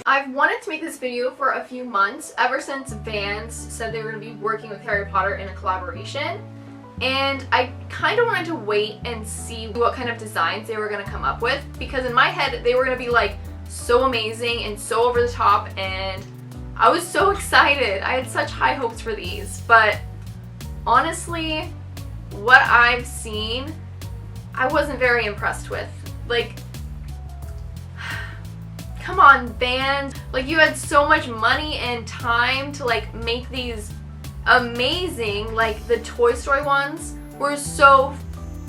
I've wanted to make this video for a few months, ever since VANS said they were going to be working with Harry Potter in a collaboration. And I kind of wanted to wait and see what kind of designs they were going to come up with, because in my head they were going to be like so amazing and so over the top, and I was so excited. I had such high hopes for these, but honestly, what I've seen, I wasn't very impressed with. Like, come on, VANS. Like, you had so much money and time to like make these amazing. Like, the Toy Story ones were so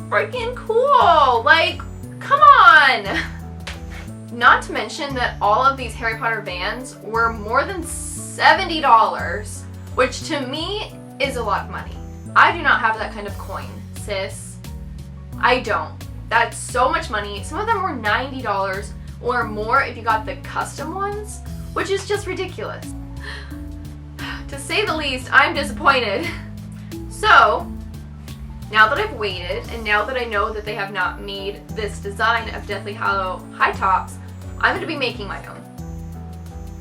freaking cool. Like, come on. Not to mention that all of these Harry Potter VANS were more than $70, which to me is a lot of money. I do not have that kind of coin, sis. I don't. That's so much money. Some of them were $90 or more if you got the custom ones, which is just ridiculous. To say the least, I'm disappointed. So, now that I've waited, and now that I know that they have not made this design of Deathly Hallows high tops, I'm going to be making my own.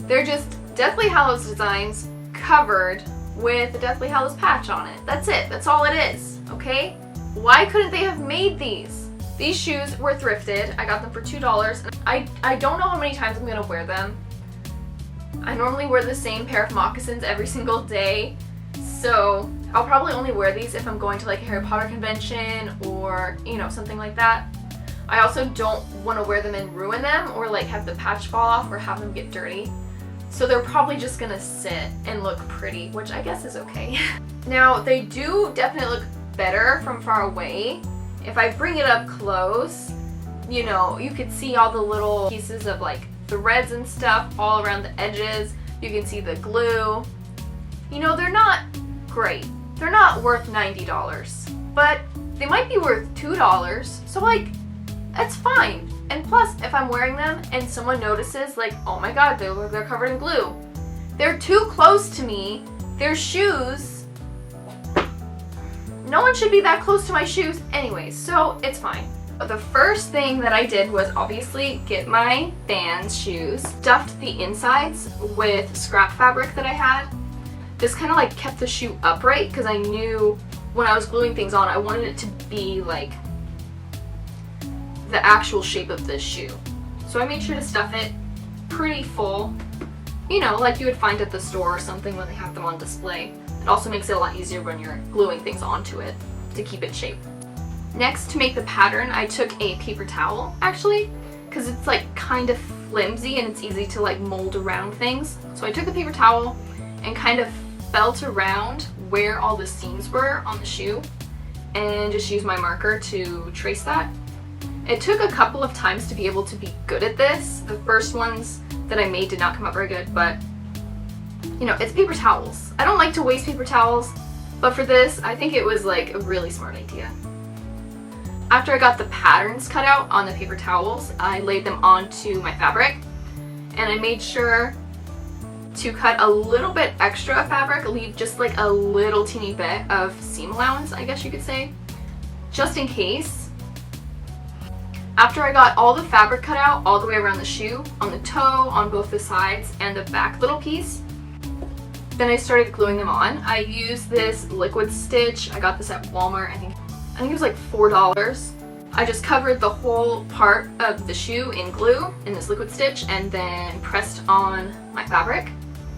They're just Deathly Hallows designs covered with a Deathly Hallows patch on it. That's it. That's all it is, okay? Why couldn't they have made these? These shoes were thrifted. I got them for $2. I don't know how many times I'm going to wear them. I normally wear the same pair of moccasins every single day, so I'll probably only wear these if I'm going to like a Harry Potter convention or, you know, something like that. I also don't want to wear them and ruin them or like have the patch fall off or have them get dirty. So they're probably just gonna sit and look pretty, which I guess is okay. Now, they do definitely look better from far away. If I bring it up close, you know, you could see all the little pieces of like threads and stuff all around the edges. You can see the glue. You know, they're not great. They're not worth $90, but they might be worth $2. So like, that's fine. And plus, if I'm wearing them and someone notices, like, oh my god, they're covered in glue. They're too close to me. They're shoes. No one should be that close to my shoes anyways, so it's fine. The first thing that I did was obviously get my VANS shoes, stuffed the insides with scrap fabric that I had. This kind of like kept the shoe upright because I knew when I was gluing things on, I wanted it to be like the actual shape of this shoe. So I made sure to stuff it pretty full, you know, like you would find at the store or something when they have them on display. It also makes it a lot easier when you're gluing things onto it to keep it shape. Next, to make the pattern, I took a paper towel, actually, because it's like kind of flimsy and it's easy to like mold around things. So I took the paper towel and kind of felt around where all the seams were on the shoe and just used my marker to trace that. It took a couple of times to be able to be good at this. The first ones that I made did not come out very good, but you know, it's paper towels. I don't like to waste paper towels, but for this, I think it was like a really smart idea. After I got the patterns cut out on the paper towels, I laid them onto my fabric, and I made sure to cut a little bit extra fabric, leave just like a little teeny bit of seam allowance, I guess you could say, just in case. After I got all the fabric cut out all the way around the shoe, on the toe, on both the sides, and the back little piece, then I started gluing them on. I used this liquid stitch. I got this at Walmart. I think it was like $4. I just covered the whole part of the shoe in glue in this liquid stitch and then pressed on my fabric.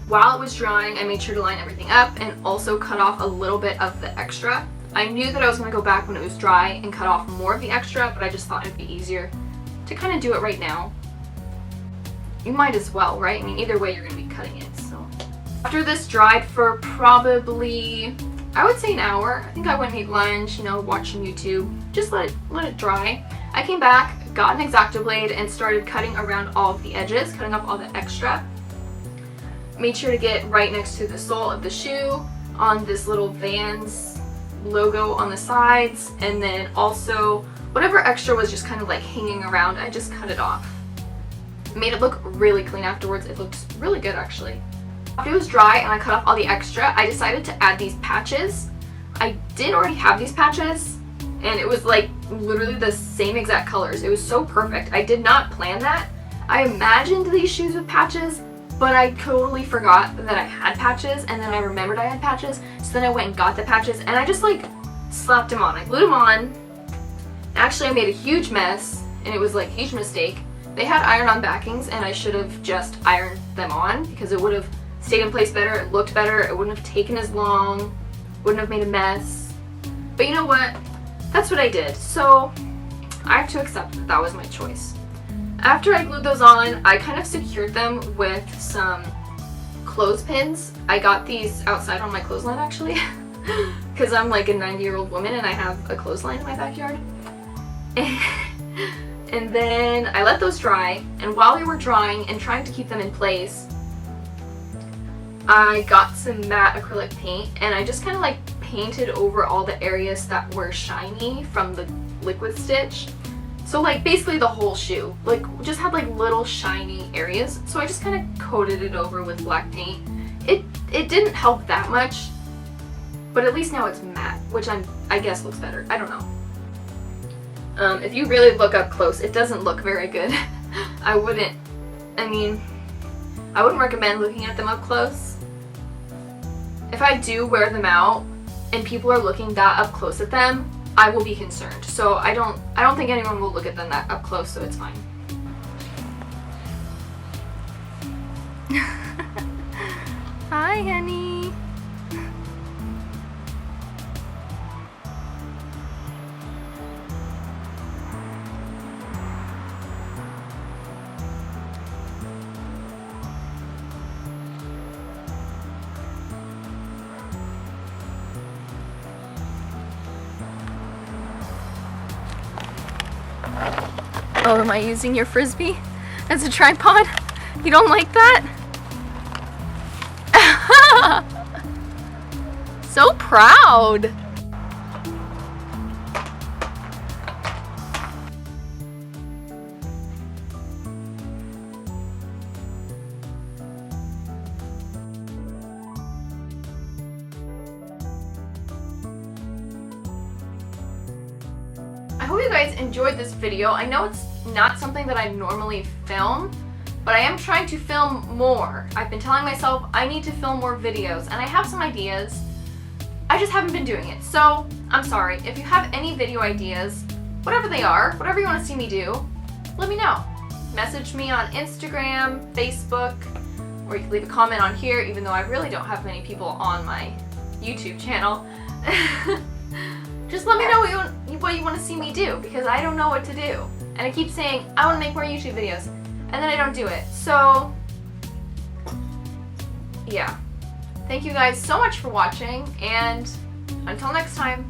While it was drying, I made sure to line everything up and also cut off a little bit of the extra. I knew that I was going to go back when it was dry and cut off more of the extra, but I just thought it'd be easier to kind of do it right now. You might as well, right? I mean, either way you're going to be cutting it, so. After this dried for probably, I would say an hour. I think I went and ate lunch, you know, watching YouTube. Just let it dry. I came back, got an X-Acto blade, and started cutting around all of the edges, cutting off all the extra. Made sure to get right next to the sole of the shoe, on this little VANS logo on the sides, and then also whatever extra was just kind of like hanging around, I just cut it off. Made it look really clean afterwards. It looked really good, actually. After it was dry and I cut off all the extra, I decided to add these patches. I did already have these patches, and it was like literally the same exact colors. It was so perfect. I did not plan that. I imagined these shoes with patches, but I totally forgot that I had patches, and then I remembered I had patches, so then I went and got the patches, and I just like slapped them on. I glued them on. Actually, I made a huge mess, and it was like a huge mistake. They had iron-on backings, and I should have just ironed them on because it would have stayed in place better, it looked better, it wouldn't have taken as long, wouldn't have made a mess. But you know what? That's what I did, so I have to accept that that was my choice. After I glued those on, I kind of secured them with some clothespins. I got these outside on my clothesline actually, because I'm like a 90-year-old woman and I have a clothesline in my backyard. And then I let those dry, and while they were drying and trying to keep them in place, I got some matte acrylic paint and I just kind of like painted over all the areas that were shiny from the liquid stitch. So like basically the whole shoe, like just had like little shiny areas. So I just kind of coated it over with black paint. It didn't help that much, but at least now it's matte, which I guess looks better. I don't know. If you really look up close, it doesn't look very good. I wouldn't recommend looking at them up close. If I do wear them out and people are looking that up close at them, I will be concerned. So I don't think anyone will look at them that up close, so it's fine. Hi, honey. Oh, am I using your frisbee as a tripod? You don't like that? So proud! I hope you guys enjoyed this video. I know it's not something that I normally film, but I am trying to film more. I've been telling myself I need to film more videos, and I have some ideas. I just haven't been doing it. So I'm sorry. If you have any video ideas, whatever they are, whatever you want to see me do, let me know. Message me on Instagram, Facebook, or you can leave a comment on here, even though I really don't have many people on my YouTube channel. Just let me know what you want to see me do, because I don't know what to do. And I keep saying, I want to make more YouTube videos, and then I don't do it. So, yeah. Thank you guys so much for watching, and until next time.